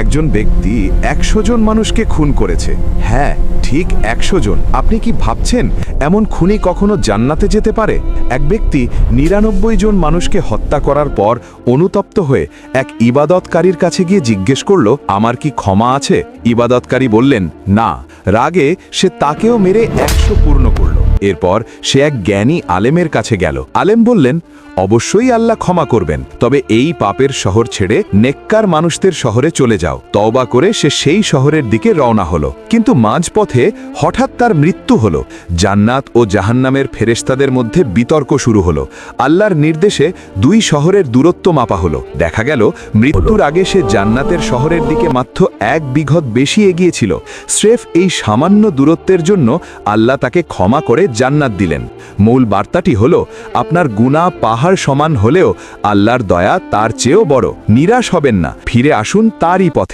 একজন ব্যক্তি 100 জন মানুষকে খুন করেছে। হ্যাঁ, ঠিক 100 জন। আপনি কি ভাবছেন এমন খুনি কখনো জান্নাতে যেতে পারে? এক ব্যক্তি 99 জন মানুষকে হত্যা করার পর অনুতপ্ত হয়ে এক ইবাদতকারীর কাছে গিয়ে জিজ্ঞেস করল, আমার কি ক্ষমা আছে? ইবাদতকারী বললেন, না। রাগে সে তাকেও মেরে 100 পূর্ণ করল। এরপর সে এক জ্ঞানী আলেমের কাছে গেল। আলেম বললেন, অবশ্যই আল্লাহ ক্ষমা করবেন, তবে এই পাপের শহর ছেড়ে নেককার মানুষদের শহরে চলে যাও। তওবা করে সে সেই শহরের দিকে রওনা হলো, কিন্তু মাঝপথে হঠাৎ তার মৃত্যু হলো। জান্নাত ও জাহান্নামের ফেরেশতাদের মধ্যে বিতর্ক শুরু হলো। আল্লাহর নির্দেশে 2 শহরের দূরত্ব মাপা হলো। দেখা গেল মৃত্যুর আগে সে জান্নাতের শহরের দিকে মাত্র 1 বিঘত বেশি এগিয়েছিল। স্রেফ এই সামান্য দূরত্বের জন্য আল্লাহ তাকে ক্ষমা করে জান্নাত দিলেন। মূল বার্তাটি হলো, আপনার গুনাহ পাহাড় সমান হলেও আল্লাহর দয়া তার চেয়েও বড়। নিরাশ হবেন না, ফিরে আসুন তারই পথে।